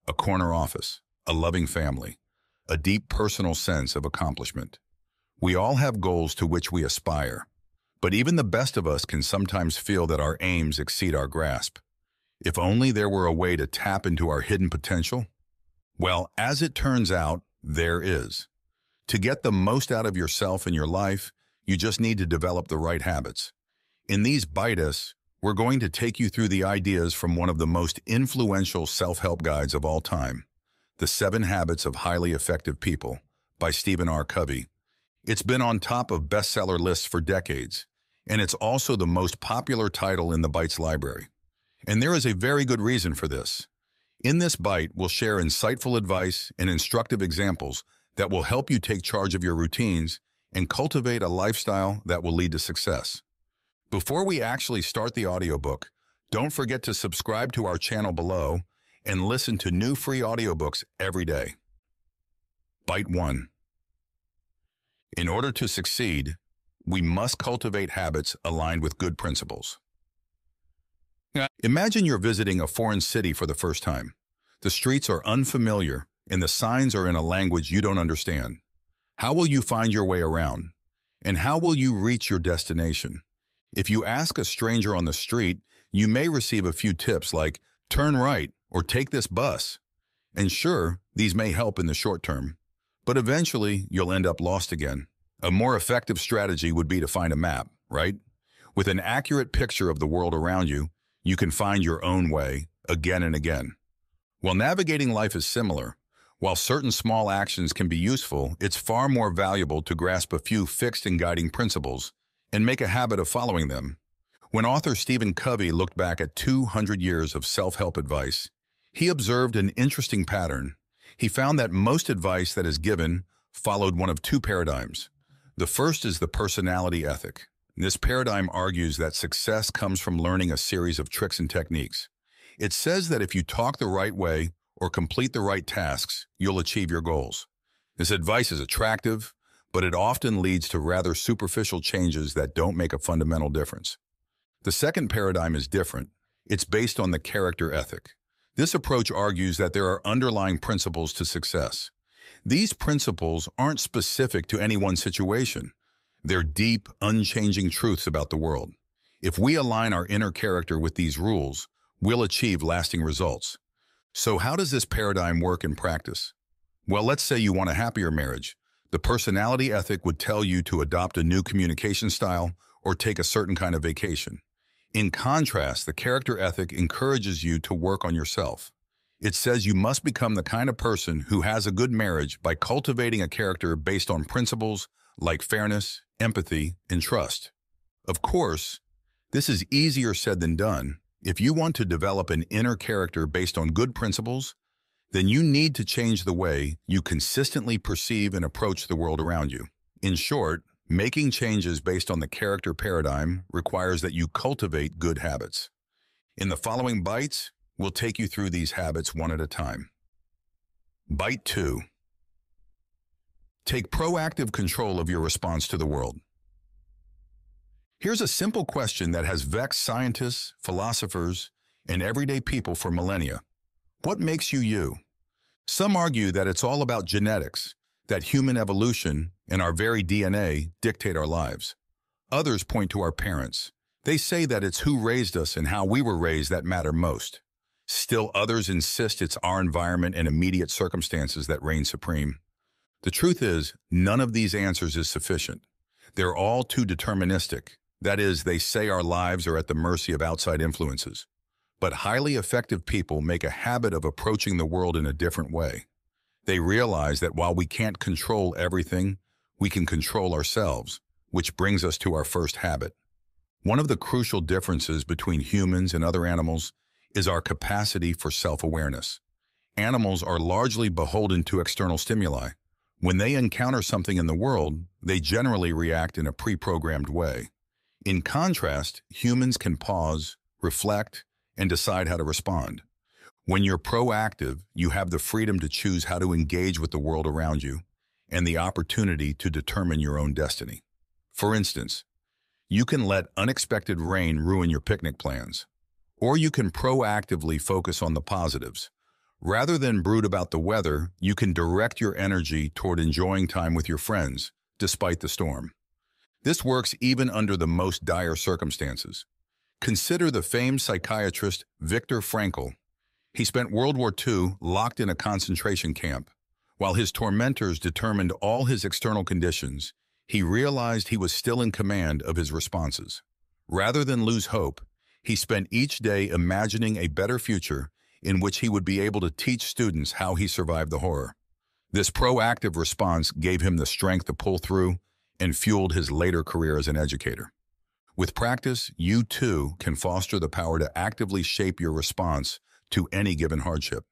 a corner office, a loving family, a deep personal sense of accomplishment. We all have goals to which we aspire, but even the best of us can sometimes feel that our aims exceed our grasp. If only there were a way to tap into our hidden potential? Well, as it turns out, there is. To get the most out of yourself and your life, you just need to develop the right habits. In these Bite-us, we're going to take you through the ideas from one of the most influential self-help guides of all time, The 7 Habits of Highly Effective People by Stephen R. Covey. It's been on top of bestseller lists for decades, and it's also the most popular title in the Bites library. And there is a very good reason for this. In this Bite, we'll share insightful advice and instructive examples that will help you take charge of your routines and cultivate a lifestyle that will lead to success. Before we actually start the audiobook, don't forget to subscribe to our channel below and listen to new free audiobooks every day. Bite 1. In order to succeed, we must cultivate habits aligned with good principles. Imagine you're visiting a foreign city for the first time. The streets are unfamiliar, and the signs are in a language you don't understand. How will you find your way around? And how will you reach your destination? If you ask a stranger on the street, you may receive a few tips like, turn right or take this bus. And sure, these may help in the short term, but eventually you'll end up lost again. A more effective strategy would be to find a map, right? With an accurate picture of the world around you, you can find your own way again and again. While navigating life is similar, while certain small actions can be useful, it's far more valuable to grasp a few fixed and guiding principles and make a habit of following them. When author Stephen Covey looked back at 200 years of self-help advice, he observed an interesting pattern. He found that most advice that is given followed one of 2 paradigms. The first is the personality ethic. This paradigm argues that success comes from learning a series of tricks and techniques. It says that if you talk the right way or complete the right tasks, you'll achieve your goals. This advice is attractive, but it often leads to rather superficial changes that don't make a fundamental difference. The second paradigm is different. It's based on the character ethic. This approach argues that there are underlying principles to success. These principles aren't specific to any one situation. They're deep, unchanging truths about the world. If we align our inner character with these rules, we'll achieve lasting results. So how does this paradigm work in practice? Well, let's say you want a happier marriage. The personality ethic would tell you to adopt a new communication style or take a certain kind of vacation. In contrast, the character ethic encourages you to work on yourself. It says you must become the kind of person who has a good marriage by cultivating a character based on principles like fairness, empathy, and trust. Of course, this is easier said than done. If you want to develop an inner character based on good principles, then you need to change the way you consistently perceive and approach the world around you. In short, making changes based on the character paradigm requires that you cultivate good habits. In the following bites, we'll take you through these habits one at a time. Bite 2. Take proactive control of your response to the world. Here's a simple question that has vexed scientists, philosophers, and everyday people for millennia. What makes you you? Some argue that it's all about genetics, that human evolution and our very DNA dictate our lives. Others point to our parents. They say that it's who raised us and how we were raised that matter most. Still others insist it's our environment and immediate circumstances that reign supreme. The truth is, none of these answers is sufficient. They're all too deterministic. That is, they say our lives are at the mercy of outside influences. But highly effective people make a habit of approaching the world in a different way. They realize that while we can't control everything, we can control ourselves, which brings us to our first habit. One of the crucial differences between humans and other animals is our capacity for self-awareness. Animals are largely beholden to external stimuli. When they encounter something in the world, they generally react in a pre-programmed way. In contrast, humans can pause, reflect, and decide how to respond. When you're proactive, you have the freedom to choose how to engage with the world around you and the opportunity to determine your own destiny. For instance, you can let unexpected rain ruin your picnic plans, or you can proactively focus on the positives, Rather than brood about the weather, you can direct your energy toward enjoying time with your friends, despite the storm. This works even under the most dire circumstances. Consider the famed psychiatrist Viktor Frankl. He spent World War II locked in a concentration camp. While his tormentors determined all his external conditions, he realized he was still in command of his responses. Rather than lose hope, he spent each day imagining a better future in which he would be able to teach students how he survived the horror. This proactive response gave him the strength to pull through and fueled his later career as an educator. With practice, you too can foster the power to actively shape your response to any given hardship.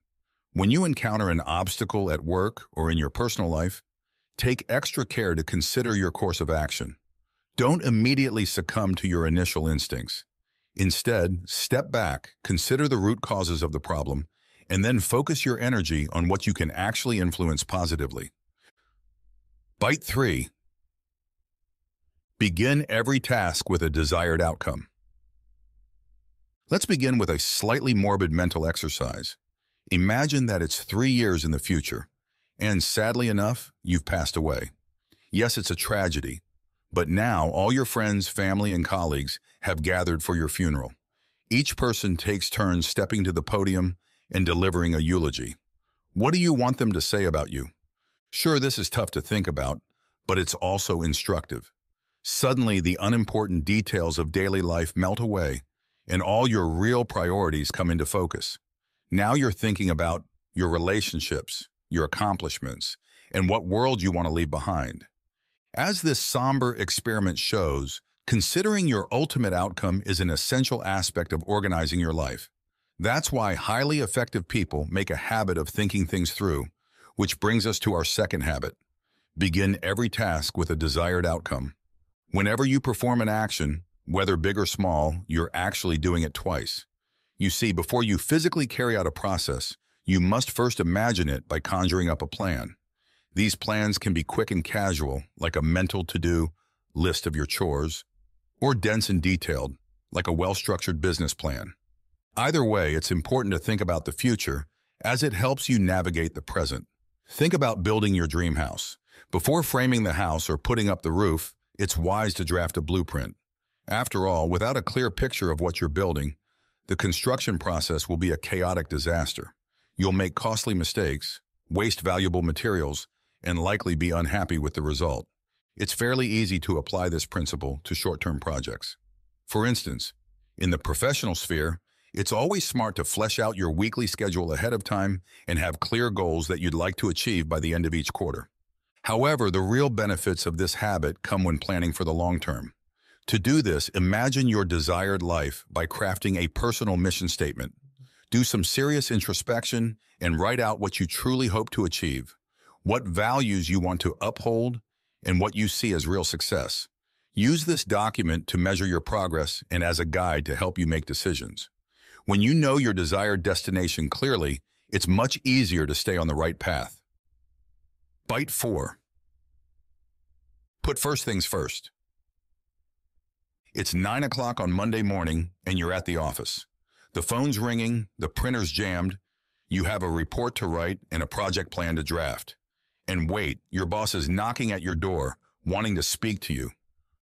When you encounter an obstacle at work or in your personal life, take extra care to consider your course of action. Don't immediately succumb to your initial instincts. Instead, step back, consider the root causes of the problem, and then focus your energy on what you can actually influence positively. Bite 3. Begin every task with a desired outcome. Let's begin with a slightly morbid mental exercise. Imagine that it's 3 years in the future, and sadly enough, you've passed away. Yes, it's a tragedy, but now all your friends, family, and colleagues have gathered for your funeral. Each person takes turns stepping to the podium and delivering a eulogy. What do you want them to say about you? Sure, this is tough to think about, but it's also instructive. Suddenly, the unimportant details of daily life melt away, and all your real priorities come into focus. Now you're thinking about your relationships, your accomplishments, and what world you want to leave behind. As this somber experiment shows, considering your ultimate outcome is an essential aspect of organizing your life. That's why highly effective people make a habit of thinking things through, which brings us to our second habit. Begin every task with a desired outcome. Whenever you perform an action, whether big or small, you're actually doing it twice. You see, before you physically carry out a process, you must first imagine it by conjuring up a plan. These plans can be quick and casual, like a mental to-do list of your chores, or dense and detailed, like a well-structured business plan. Either way, it's important to think about the future, as it helps you navigate the present. Think about building your dream house. Before framing the house or putting up the roof, it's wise to draft a blueprint. After all, without a clear picture of what you're building, the construction process will be a chaotic disaster. You'll make costly mistakes, waste valuable materials, and likely be unhappy with the result. It's fairly easy to apply this principle to short-term projects. For instance, in the professional sphere, it's always smart to flesh out your weekly schedule ahead of time and have clear goals that you'd like to achieve by the end of each quarter. However, the real benefits of this habit come when planning for the long term. To do this, imagine your desired life by crafting a personal mission statement. Do some serious introspection and write out what you truly hope to achieve, what values you want to uphold, and what you see as real success. Use this document to measure your progress and as a guide to help you make decisions. When you know your desired destination clearly, it's much easier to stay on the right path. Bite 4. Put first things first. It's 9 o'clock on Monday morning and you're at the office. The phone's ringing, the printer's jammed, you have a report to write and a project plan to draft. And wait, your boss is knocking at your door, wanting to speak to you.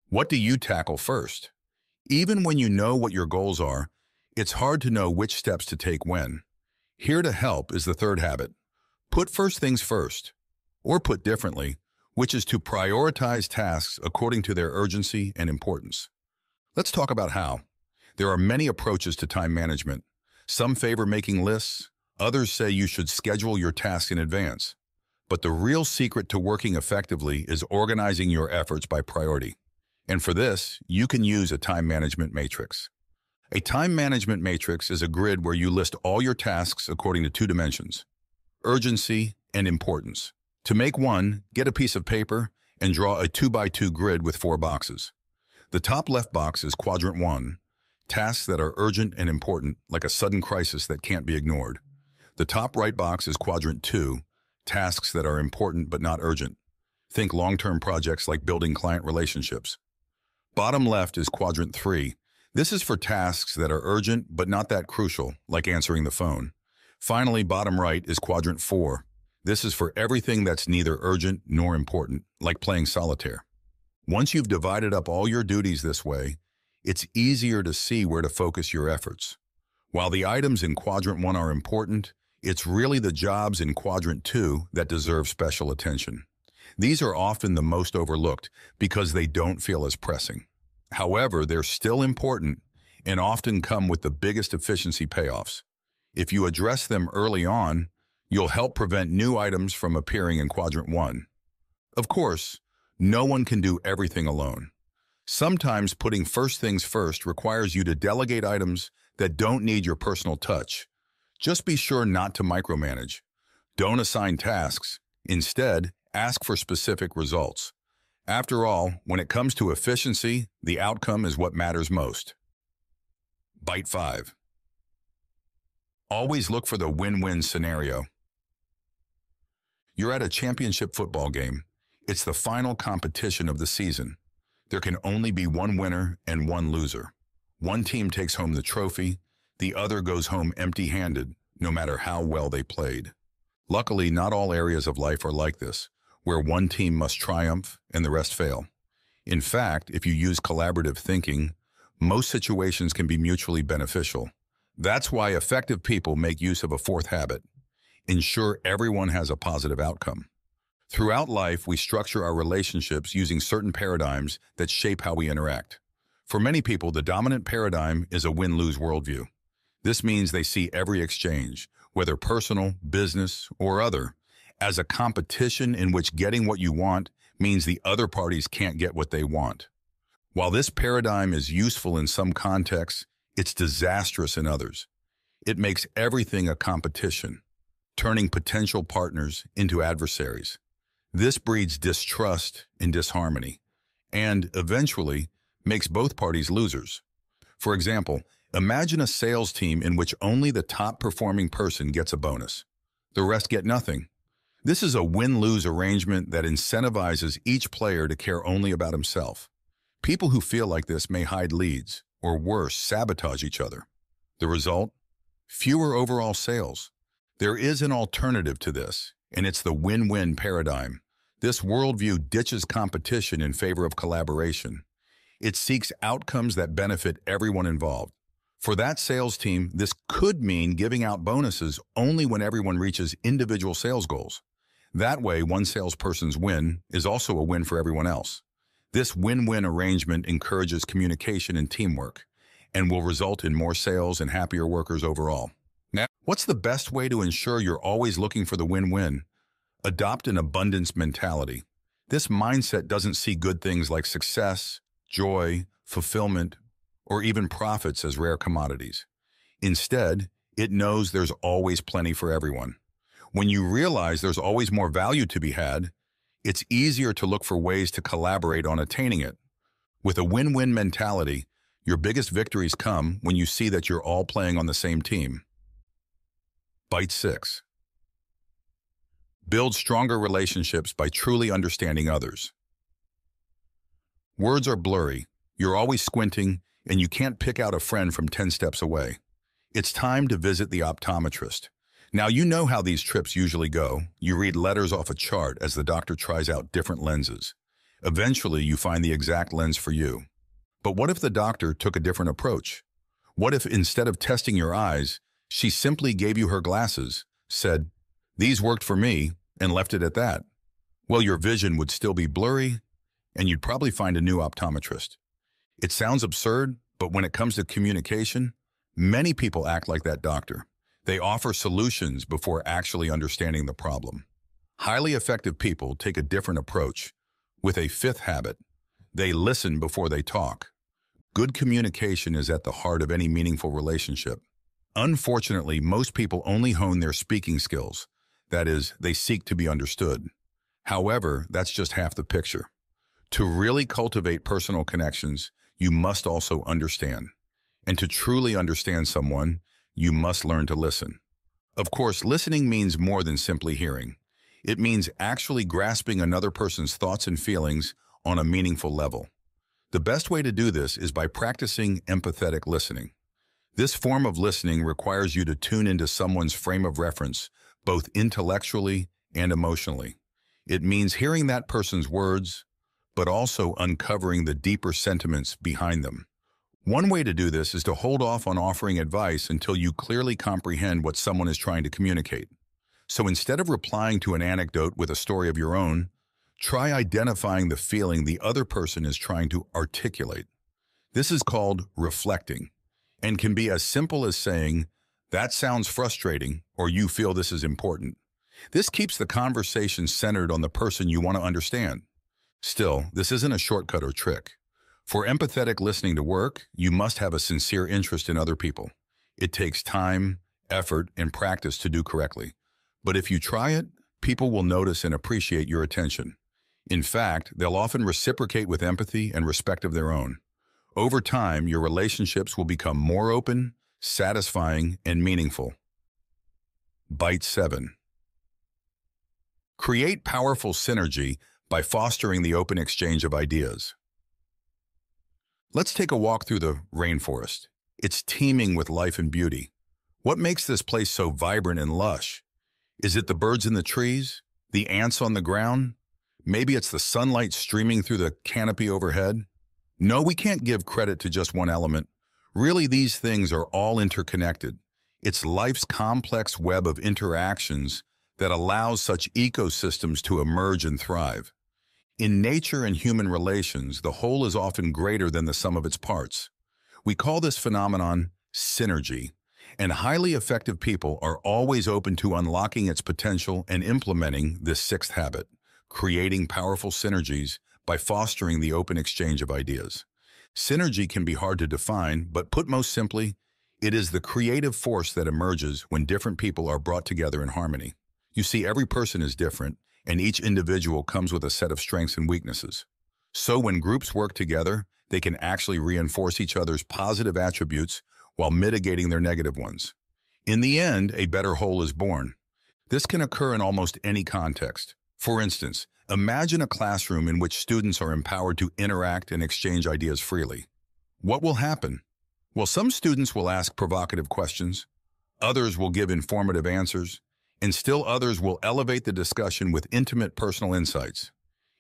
What do you tackle first? Even when you know what your goals are, it's hard to know which steps to take when. Here to help is the third habit. Put first things first, or put differently, which is to prioritize tasks according to their urgency and importance. Let's talk about how. There are many approaches to time management. Some favor making lists, others say you should schedule your tasks in advance. But the real secret to working effectively is organizing your efforts by priority. And for this, you can use a time management matrix. A time management matrix is a grid where you list all your tasks according to 2 dimensions, urgency and importance. To make one, get a piece of paper and draw a 2x2 grid with 4 boxes. The top left box is quadrant 1, tasks that are urgent and important, like a sudden crisis that can't be ignored. The top right box is quadrant 2, tasks that are important but not urgent. Think long-term projects like building client relationships. Bottom left is quadrant 3. This is for tasks that are urgent but not that crucial, like answering the phone. Finally, bottom right is quadrant 4. This is for everything that's neither urgent nor important, like playing solitaire. Once you've divided up all your duties this way, it's easier to see where to focus your efforts. While the items in quadrant 1 are important, it's really the jobs in quadrant 2 that deserve special attention. These are often the most overlooked because they don't feel as pressing. However, they're still important and often come with the biggest efficiency payoffs. If you address them early on, you'll help prevent new items from appearing in quadrant 1. Of course, no one can do everything alone. Sometimes putting first things first requires you to delegate items that don't need your personal touch. Just be sure not to micromanage. Don't assign tasks. Instead, ask for specific results. After all, when it comes to efficiency, the outcome is what matters most. Bite 5. Always look for the win-win scenario. You're at a championship football game. It's the final competition of the season. There can only be one winner and one loser. One team takes home the trophy, the other goes home empty-handed, no matter how well they played. Luckily, not all areas of life are like this, where one team must triumph and the rest fail. In fact, if you use collaborative thinking, most situations can be mutually beneficial. That's why effective people make use of a fourth habit. Ensure everyone has a positive outcome. Throughout life, we structure our relationships using certain paradigms that shape how we interact. For many people, the dominant paradigm is a win-lose worldview. This means they see every exchange, whether personal, business, or other, as a competition in which getting what you want means the other parties can't get what they want. While this paradigm is useful in some contexts, it's disastrous in others. It makes everything a competition, turning potential partners into adversaries. This breeds distrust and disharmony, and eventually makes both parties losers. For example, imagine a sales team in which only the top-performing person gets a bonus. The rest get nothing. This is a win-lose arrangement that incentivizes each player to care only about himself. People who feel like this may hide leads, or worse, sabotage each other. The result? Fewer overall sales. There is an alternative to this, and it's the win-win paradigm. This worldview ditches competition in favor of collaboration. It seeks outcomes that benefit everyone involved. For that sales team, this could mean giving out bonuses only when everyone reaches individual sales goals. That way, one salesperson's win is also a win for everyone else. This win-win arrangement encourages communication and teamwork, and will result in more sales and happier workers overall. Now, what's the best way to ensure you're always looking for the win-win? Adopt an abundance mentality. This mindset doesn't see good things like success, joy, fulfillment, or even profits as rare commodities. Instead, it knows there's always plenty for everyone. When you realize there's always more value to be had, it's easier to look for ways to collaborate on attaining it. With a win-win mentality, your biggest victories come when you see that you're all playing on the same team. Bite 6. Build stronger relationships by truly understanding others. Words are blurry, you're always squinting, and you can't pick out a friend from 10 steps away. It's time to visit the optometrist. Now you know how these trips usually go. You read letters off a chart as the doctor tries out different lenses. Eventually, you find the exact lens for you. But what if the doctor took a different approach? What if instead of testing your eyes, she simply gave you her glasses, said, "These worked for me," and left it at that? Well, your vision would still be blurry, and you'd probably find a new optometrist. It sounds absurd, but when it comes to communication, many people act like that doctor. They offer solutions before actually understanding the problem. Highly effective people take a different approach. With a fifth habit, they listen before they talk. Good communication is at the heart of any meaningful relationship. Unfortunately, most people only hone their speaking skills. That is, they seek to be understood. However, that's just half the picture. To really cultivate personal connections, you must also understand. And to truly understand someone, you must learn to listen. Of course, listening means more than simply hearing. It means actually grasping another person's thoughts and feelings on a meaningful level. The best way to do this is by practicing empathetic listening. This form of listening requires you to tune into someone's frame of reference, both intellectually and emotionally. It means hearing that person's words, but also uncovering the deeper sentiments behind them. One way to do this is to hold off on offering advice until you clearly comprehend what someone is trying to communicate. So instead of replying to an anecdote with a story of your own, try identifying the feeling the other person is trying to articulate. This is called reflecting, and can be as simple as saying, "That sounds frustrating," or "You feel this is important." This keeps the conversation centered on the person you want to understand. Still, this isn't a shortcut or trick. For empathetic listening to work, you must have a sincere interest in other people. It takes time, effort, and practice to do correctly. But if you try it, people will notice and appreciate your attention. In fact, they'll often reciprocate with empathy and respect of their own. Over time, your relationships will become more open, satisfying, and meaningful. Bite 7. Create powerful synergy by fostering the open exchange of ideas. Let's take a walk through the rainforest. It's teeming with life and beauty. What makes this place so vibrant and lush? Is it the birds in the trees? The ants on the ground? Maybe it's the sunlight streaming through the canopy overhead? No, we can't give credit to just one element. Really, these things are all interconnected. It's life's complex web of interactions that allows such ecosystems to emerge and thrive. In nature and human relations, the whole is often greater than the sum of its parts. We call this phenomenon synergy, and highly effective people are always open to unlocking its potential and implementing this sixth habit, creating powerful synergies by fostering the open exchange of ideas. Synergy can be hard to define, but put most simply, it is the creative force that emerges when different people are brought together in harmony. You see, every person is different, and each individual comes with a set of strengths and weaknesses. So when groups work together, they can actually reinforce each other's positive attributes while mitigating their negative ones. In the end, a better whole is born. This can occur in almost any context. For instance, imagine a classroom in which students are empowered to interact and exchange ideas freely. What will happen? Well, some students will ask provocative questions, others will give informative answers, and still others will elevate the discussion with intimate personal insights.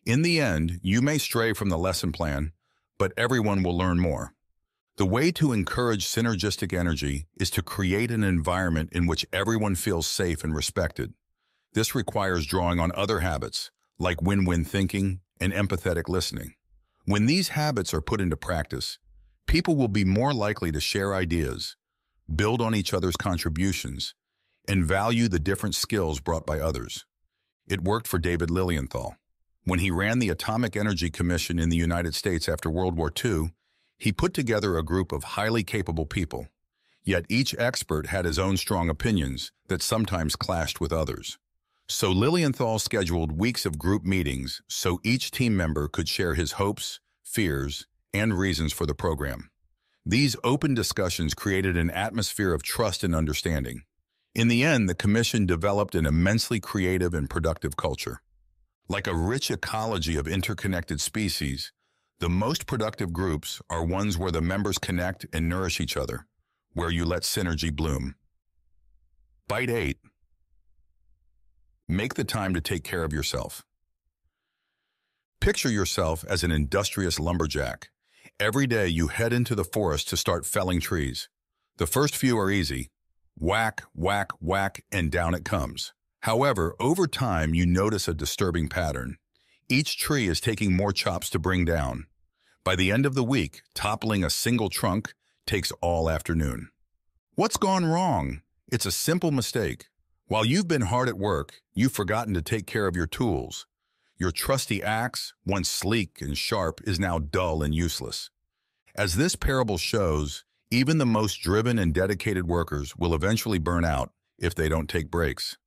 In the end, you may stray from the lesson plan, but everyone will learn more. The way to encourage synergistic energy is to create an environment in which everyone feels safe and respected. This requires drawing on other habits, like win-win thinking and empathetic listening. When these habits are put into practice, people will be more likely to share ideas, build on each other's contributions, and value the different skills brought by others. It worked for David Lilienthal. When he ran the Atomic Energy Commission in the United States after World War II, he put together a group of highly capable people. Yet each expert had his own strong opinions that sometimes clashed with others. So Lilienthal scheduled weeks of group meetings so each team member could share his hopes, fears, and reasons for the program. These open discussions created an atmosphere of trust and understanding. In the end, the commission developed an immensely creative and productive culture. Like a rich ecology of interconnected species, the most productive groups are ones where the members connect and nourish each other, where you let synergy bloom. Bite 8. Make the time to take care of yourself. Picture yourself as an industrious lumberjack. Every day you head into the forest to start felling trees. The first few are easy. Whack, whack, whack, and down it comes. However, over time you notice a disturbing pattern. Each tree is taking more chops to bring down. By the end of the week, toppling a single trunk takes all afternoon. What's gone wrong? It's a simple mistake. While you've been hard at work, you've forgotten to take care of your tools. Your trusty axe, once sleek and sharp, is now dull and useless. As this parable shows, even the most driven and dedicated workers will eventually burn out if they don't take breaks.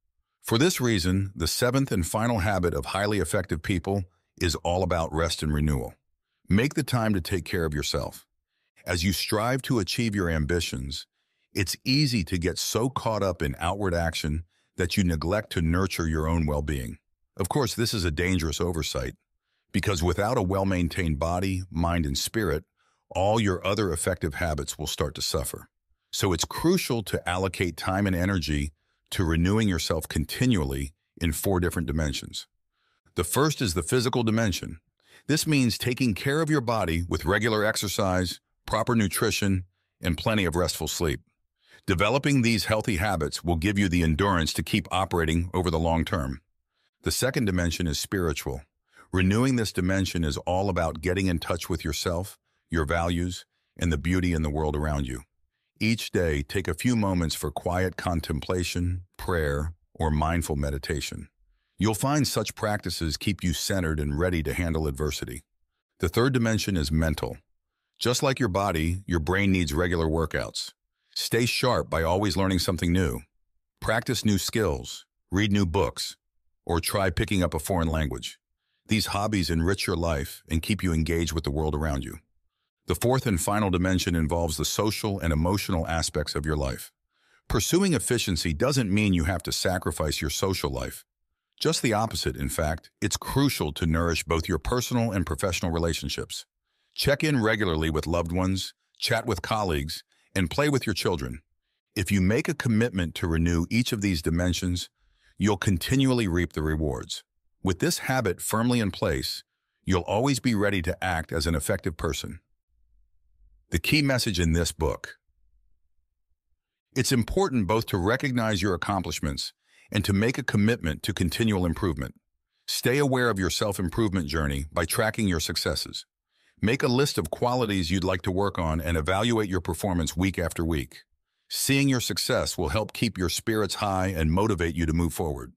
For this reason, the seventh and final habit of highly effective people is all about rest and renewal. Make the time to take care of yourself. As you strive to achieve your ambitions, it's easy to get so caught up in outward action that you neglect to nurture your own well-being. Of course, this is a dangerous oversight, because without a well-maintained body, mind, and spirit, all your other effective habits will start to suffer. So it's crucial to allocate time and energy to renewing yourself continually in 4 different dimensions. The first is the physical dimension. This means taking care of your body with regular exercise, proper nutrition, and plenty of restful sleep. Developing these healthy habits will give you the endurance to keep operating over the long term. The second dimension is spiritual. Renewing this dimension is all about getting in touch with yourself, your values, and the beauty in the world around you. Each day, take a few moments for quiet contemplation, prayer, or mindful meditation. You'll find such practices keep you centered and ready to handle adversity. The third dimension is mental. Just like your body, your brain needs regular workouts. Stay sharp by always learning something new. Practice new skills, read new books, or try picking up a foreign language. These hobbies enrich your life and keep you engaged with the world around you. The fourth and final dimension involves the social and emotional aspects of your life. Pursuing efficiency doesn't mean you have to sacrifice your social life. Just the opposite, in fact. It's crucial to nourish both your personal and professional relationships. Check in regularly with loved ones, chat with colleagues, and play with your children. If you make a commitment to renew each of these dimensions, you'll continually reap the rewards. With this habit firmly in place, you'll always be ready to act as an effective person. The key message in this book. It's important both to recognize your accomplishments and to make a commitment to continual improvement. Stay aware of your self-improvement journey by tracking your successes. Make a list of qualities you'd like to work on and evaluate your performance week after week. Seeing your success will help keep your spirits high and motivate you to move forward.